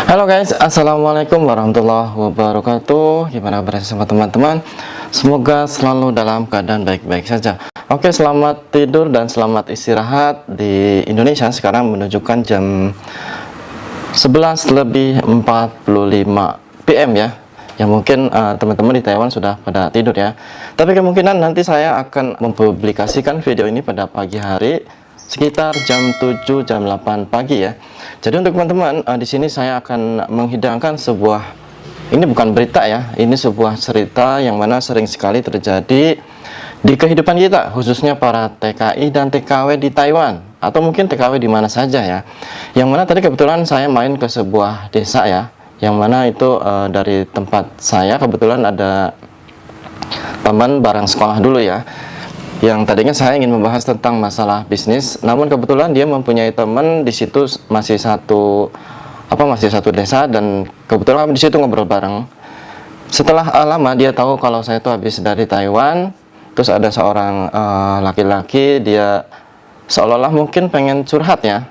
Halo guys, assalamualaikum warahmatullahi wabarakatuh. Gimana kabar sama teman-teman? Semoga selalu dalam keadaan baik-baik saja. Oke, selamat tidur dan selamat istirahat. Di Indonesia sekarang menunjukkan jam 11:45 PM ya. Ya mungkin teman-teman di Taiwan sudah pada tidur ya. Tapi kemungkinan nanti saya akan mempublikasikan video ini pada pagi hari sekitar jam 7 jam 8 pagi ya. Jadi untuk teman-teman di sini saya akan menghidangkan sebuah, ini bukan berita ya, ini sebuah cerita yang mana sering sekali terjadi di kehidupan kita, khususnya para TKI dan TKW di Taiwan atau mungkin TKW di mana saja ya. Yang mana tadi kebetulan saya main ke sebuah desa ya, yang mana itu dari tempat saya kebetulan ada teman bareng sekolah dulu ya, yang tadinya saya ingin membahas tentang masalah bisnis, namun kebetulan dia mempunyai teman di situ masih satu desa, dan kebetulan di situ ngobrol bareng. Setelah lama dia tahu kalau saya itu habis dari Taiwan, terus ada seorang laki-laki, dia seolah-olah mungkin pengen curhat ya,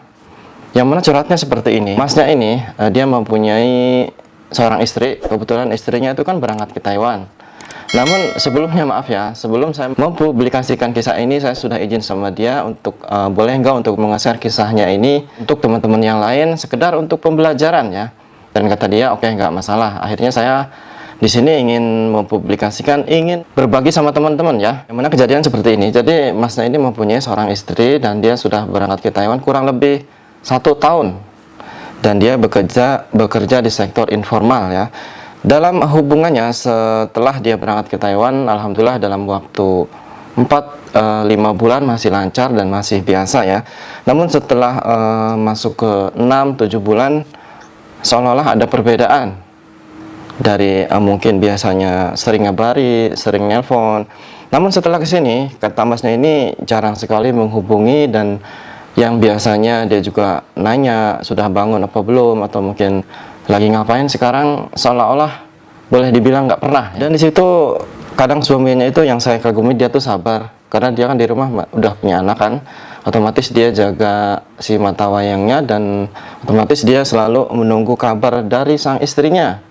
yang mana curhatnya seperti ini. Masnya ini dia mempunyai seorang istri, kebetulan istrinya itu kan berangkat ke Taiwan. Namun sebelumnya maaf ya, sebelum saya mempublikasikan kisah ini, saya sudah izin sama dia untuk boleh enggak untuk meng-share kisahnya ini untuk teman-teman yang lain, sekedar untuk pembelajaran ya. Dan kata dia oke, enggak masalah. Akhirnya saya di sini ingin mempublikasikan, ingin berbagi sama teman-teman ya. Yang mana kejadian seperti ini. Jadi masnya ini mempunyai seorang istri dan dia sudah berangkat ke Taiwan kurang lebih 1 tahun. Dan dia bekerja di sektor informal ya. Dalam hubungannya setelah dia berangkat ke Taiwan, alhamdulillah dalam waktu 4-5 bulan masih lancar dan masih biasa ya. Namun setelah masuk ke 6-7 bulan, seolah-olah ada perbedaan. Dari mungkin biasanya sering ngabari, sering nelpon. Namun setelah kesini, kata masnya ini jarang sekali menghubungi, dan yang biasanya dia juga nanya sudah bangun apa belum, atau mungkin lagi ngapain sekarang, seolah-olah boleh dibilang nggak pernah. Dan di situ kadang suaminya itu yang saya kagumi, dia tuh sabar karena dia kan di rumah udah punya anak kan, otomatis dia jaga si mata wayangnya, dan otomatis dia selalu menunggu kabar dari sang istrinya.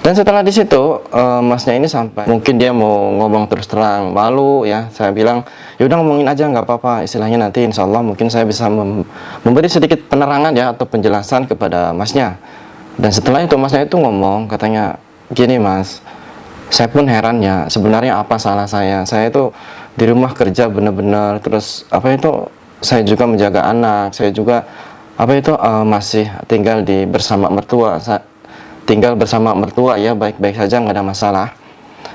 Dan setelah di situ masnya ini sampai mungkin dia mau ngomong terus terang, malu ya. Saya bilang yaudah ngomongin aja nggak apa-apa, istilahnya nanti insya Allah mungkin saya bisa memberi sedikit penerangan ya atau penjelasan kepada masnya. Dan setelah itu masnya itu ngomong, katanya gini, mas, saya pun heran ya, sebenarnya apa salah saya itu di rumah kerja bener-bener, terus saya juga menjaga anak, saya juga masih tinggal bersama mertua, tinggal bersama mertua ya, baik-baik saja, nggak ada masalah.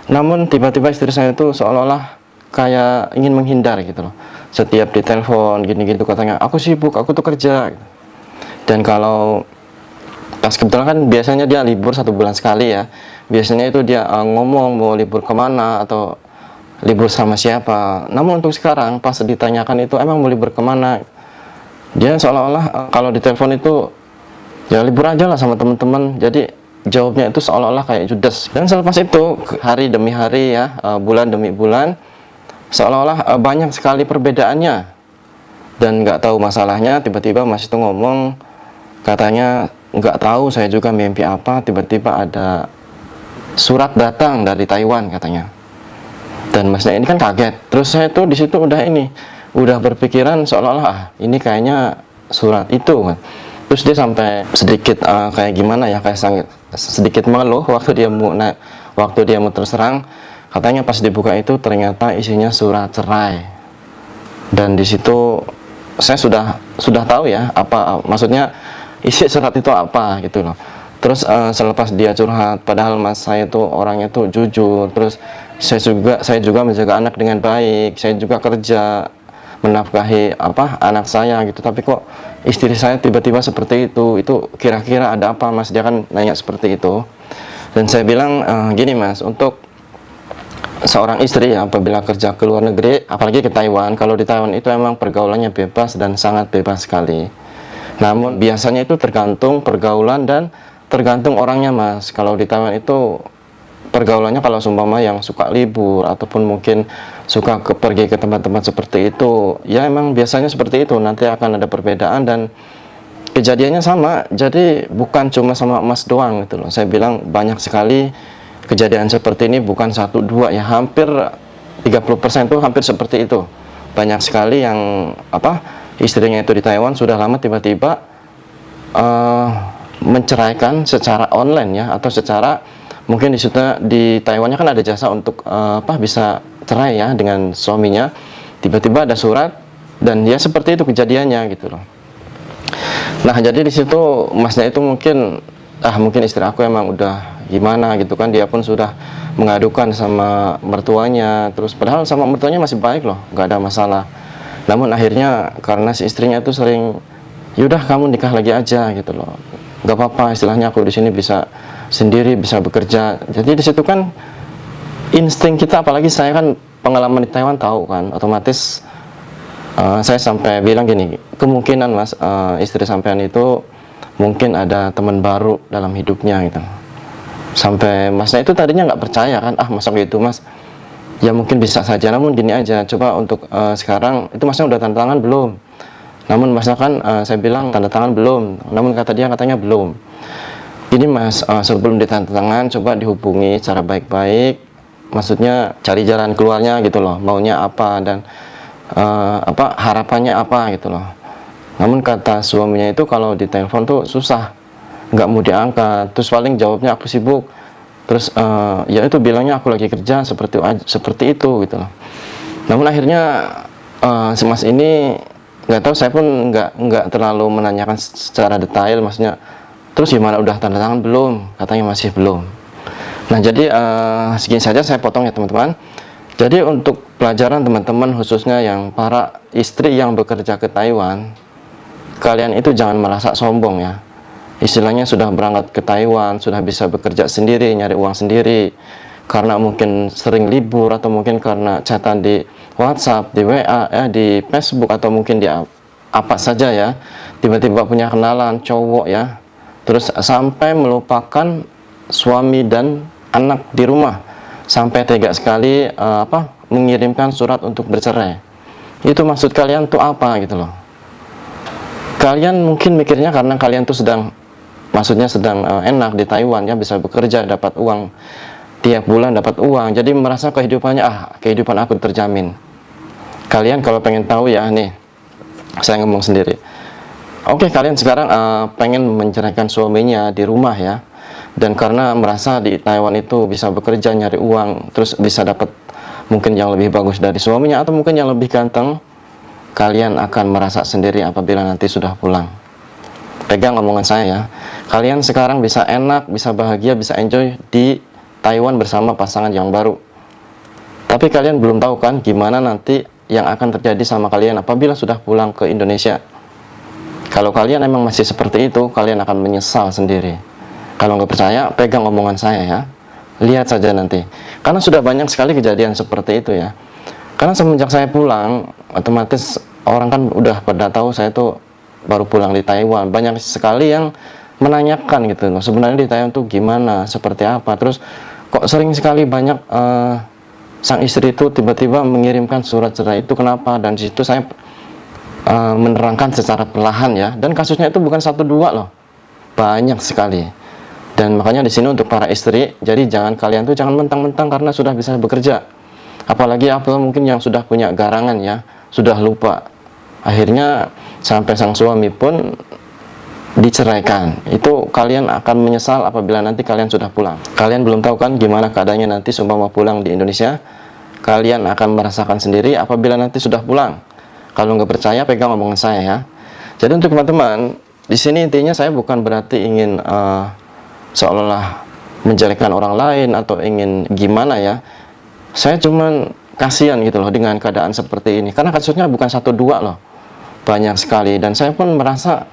Namun tiba-tiba istri saya itu seolah-olah kayak ingin menghindar gitu loh. Setiap ditelepon gini-gitu katanya, aku sibuk, aku tuh kerja. Dan kalau pas kebetulan kan biasanya dia libur 1 bulan sekali ya, biasanya itu dia ngomong mau libur kemana atau libur sama siapa. Namun untuk sekarang pas ditanyakan itu emang mau libur kemana, dia seolah-olah kalau ditelepon itu ya libur aja lah sama teman-teman. Jadi jawabnya itu seolah-olah kayak judes. Dan selepas itu hari demi hari ya, bulan demi bulan, seolah-olah banyak sekali perbedaannya. Dan nggak tahu masalahnya, tiba-tiba mas itu ngomong, katanya nggak tahu saya juga mimpi apa, tiba-tiba ada surat datang dari Taiwan katanya. Dan masnya ini kan kaget. Terus saya tuh di situ udah berpikiran seolah-olah ini kayaknya surat itu kan. Terus dia sampai sedikit kayak gimana ya, kayak sedikit mengeluh waktu dia mau terus terang. Katanya pas dibuka itu ternyata isinya surat cerai. Dan di situ saya sudah tahu ya apa maksudnya isi surat itu apa gitu loh. Terus selepas dia curhat, padahal mas saya itu orangnya tuh jujur, terus saya juga menjaga anak dengan baik, saya juga kerja menafkahi anak saya gitu, tapi kok istri saya tiba-tiba seperti itu kira-kira ada apa mas, dia kan nanya seperti itu. Dan saya bilang gini mas, untuk seorang istri ya, apabila kerja ke luar negeri, apalagi ke Taiwan, kalau di Taiwan itu emang pergaulannya bebas dan sangat bebas sekali. Namun biasanya itu tergantung pergaulan dan tergantung orangnya mas. Kalau di Taiwan itu pergaulannya kalau seumpama yang suka libur ataupun mungkin suka pergi ke tempat-tempat seperti itu, ya emang biasanya seperti itu, nanti akan ada perbedaan. Dan kejadiannya sama, jadi bukan cuma sama emas doang gitu loh. Saya bilang banyak sekali kejadian seperti ini, bukan satu dua ya, hampir 30% tuh hampir seperti itu. Banyak sekali yang istrinya itu di Taiwan sudah lama, tiba-tiba menceraikan secara online ya, atau secara mungkin di situ di Taiwannya kan ada jasa untuk bisa cerai ya dengan suaminya. Tiba-tiba ada surat dan ya seperti itu kejadiannya gitu loh. Nah, jadi di situ masnya itu mungkin istri aku emang udah gimana gitu kan, dia pun sudah mengadukan sama mertuanya, terus padahal sama mertuanya masih baik loh, nggak ada masalah. Namun akhirnya karena si istrinya itu sering, yaudah kamu nikah lagi aja gitu loh, nggak apa-apa, istilahnya aku di sini bisa sendiri, bisa bekerja. Jadi di situ kan insting kita, apalagi saya kan pengalaman di Taiwan tahu kan, otomatis saya sampai bilang gini, kemungkinan mas istri sampean itu mungkin ada teman baru dalam hidupnya gitu. Sampai masnya itu tadinya nggak percaya kan, masa gitu mas, ya mungkin bisa saja. Namun gini aja, coba untuk sekarang itu masnya udah tanda tangan belum? Namun masnya kan saya bilang tanda tangan belum, namun kata dia katanya belum. Ini mas, sebelum ditanda tangan coba dihubungi secara baik-baik, maksudnya cari jalan keluarnya gitu loh, maunya apa dan harapannya apa gitu loh. Namun kata suaminya itu kalau di telepon tuh susah, nggak mau diangkat, terus paling jawabnya aku sibuk, terus ya itu bilangnya aku lagi kerja, seperti itu gitu loh. Namun akhirnya si mas ini nggak tahu, saya pun nggak terlalu menanyakan secara detail, maksudnya terus gimana, udah tanda tangan belum, katanya masih belum. Nah jadi segini saja saya potong ya teman-teman. Jadi untuk pelajaran teman-teman, khususnya yang para istri yang bekerja ke Taiwan, kalian itu jangan merasa sombong ya. Istilahnya sudah berangkat ke Taiwan, sudah bisa bekerja sendiri, nyari uang sendiri, karena mungkin sering libur, atau mungkin karena chatan di WhatsApp, di WA, di Facebook, atau mungkin di apa saja ya, tiba-tiba punya kenalan cowok ya, terus sampai melupakan suami dan anak di rumah, sampai tega sekali mengirimkan surat untuk bercerai. Itu maksud kalian tuh apa gitu loh? Kalian mungkin mikirnya karena kalian tuh sedang enak di Taiwan ya, bisa bekerja, dapat uang tiap bulan, dapat uang, jadi merasa kehidupannya kehidupan aku terjamin. Kalian kalau pengen tahu ya nih, saya ngomong sendiri. Oke, kalian sekarang pengen menceraikan suaminya di rumah ya, dan karena merasa di Taiwan itu bisa bekerja, nyari uang, terus bisa dapat mungkin yang lebih bagus dari suaminya, atau mungkin yang lebih ganteng, kalian akan merasa sendiri apabila nanti sudah pulang. Pegang omongan saya ya, kalian sekarang bisa enak, bisa bahagia, bisa enjoy di Taiwan bersama pasangan yang baru. Tapi kalian belum tahu kan gimana nanti yang akan terjadi sama kalian apabila sudah pulang ke Indonesia. Kalau kalian emang masih seperti itu, kalian akan menyesal sendiri. Kalau nggak percaya, pegang omongan saya ya, lihat saja nanti. Karena sudah banyak sekali kejadian seperti itu ya. Karena semenjak saya pulang, otomatis orang kan udah pada tahu saya tuh baru pulang di Taiwan. Banyak sekali yang menanyakan gitu loh, sebenarnya di Taiwan tuh gimana, seperti apa. Terus kok sering sekali banyak sang istri itu tiba-tiba mengirimkan surat cerai, itu kenapa? Dan di situ saya menerangkan secara perlahan ya. Dan kasusnya itu bukan satu dua loh, banyak sekali. Dan makanya di sini untuk para istri, jadi jangan kalian tuh jangan mentang-mentang karena sudah bisa bekerja, apalagi mungkin yang sudah punya garangan ya, sudah lupa, akhirnya sampai sang suami pun diceraikan. Itu kalian akan menyesal apabila nanti kalian sudah pulang. Kalian belum tahu kan gimana keadaannya nanti seumpama pulang di Indonesia. Kalian akan merasakan sendiri apabila nanti sudah pulang. Kalau nggak percaya, pegang omongan saya ya. Jadi untuk teman-teman, di sini intinya saya bukan berarti ingin seolah-olah menjelekkan orang lain atau ingin gimana ya. Saya cuman kasihan gitu loh dengan keadaan seperti ini, karena kasusnya bukan satu dua loh, banyak sekali. Dan saya pun merasa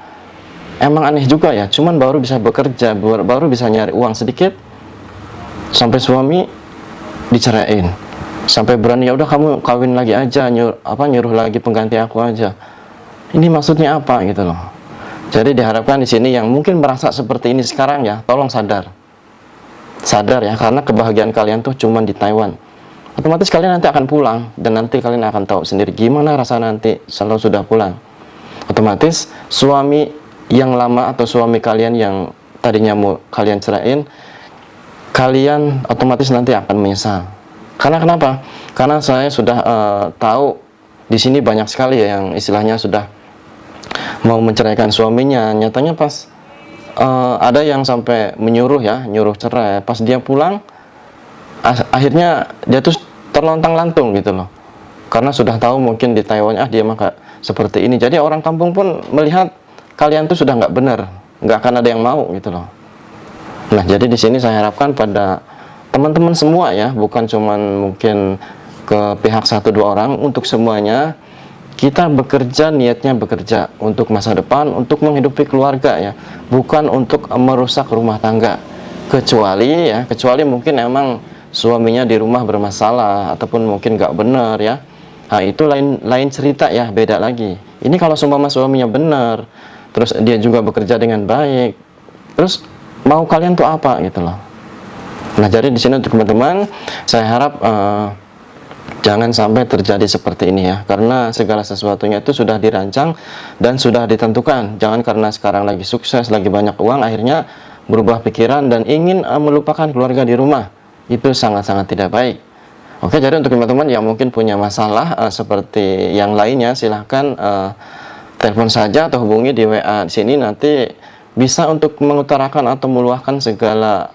emang aneh juga ya, cuman baru bisa bekerja, baru bisa nyari uang sedikit, sampai suami diceraiin, sampai berani ya udah kamu kawin lagi aja, nyuruh lagi pengganti aku aja. Ini maksudnya apa gitu loh. Jadi diharapkan di sini yang mungkin merasa seperti ini sekarang ya, tolong sadar ya, karena kebahagiaan kalian tuh cuman di Taiwan. Otomatis kalian nanti akan pulang, dan nanti kalian akan tahu sendiri gimana rasa nanti selalu sudah pulang. Otomatis suami yang lama atau suami kalian yang tadinya mau kalian ceraiin, kalian otomatis nanti akan menyesal. Karena kenapa? Karena saya sudah tahu di sini banyak sekali ya yang istilahnya sudah mau menceraikan suaminya, nyatanya pas ada yang sampai nyuruh cerai, pas dia pulang akhirnya dia tuh terlontang-lantung gitu loh, karena sudah tahu mungkin di Taiwan dia mah seperti ini. Jadi orang kampung pun melihat kalian tuh sudah nggak benar, nggak akan ada yang mau gitu loh. Nah, jadi di sini saya harapkan pada teman-teman semua ya, bukan cuman mungkin ke pihak 1-2 orang, untuk semuanya kita bekerja, niatnya bekerja untuk masa depan, untuk menghidupi keluarga ya, bukan untuk merusak rumah tangga. Kecuali mungkin emang suaminya di rumah bermasalah ataupun mungkin nggak benar ya. Nah, itu lain cerita ya, beda lagi. Ini kalau suaminya benar, terus dia juga bekerja dengan baik, terus mau kalian tuh apa gitu loh. Nah, jadi di sini untuk teman-teman, saya harap jangan sampai terjadi seperti ini ya, karena segala sesuatunya itu sudah dirancang dan sudah ditentukan. Jangan karena sekarang lagi sukses, lagi banyak uang, akhirnya berubah pikiran dan ingin melupakan keluarga di rumah. Itu sangat-sangat tidak baik. Oke, jadi untuk teman-teman yang mungkin punya masalah seperti yang lainnya, silahkan telepon saja atau hubungi di WA di sini, nanti bisa untuk mengutarakan atau meluahkan segala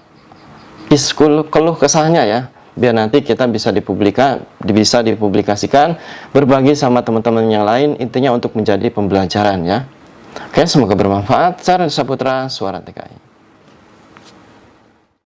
keluh kesahnya ya, biar nanti kita bisa dipublikasikan, berbagi sama teman-teman yang lain, intinya untuk menjadi pembelajaran ya. Oke, semoga bermanfaat. Saya Randy Saputra, Suara TKI.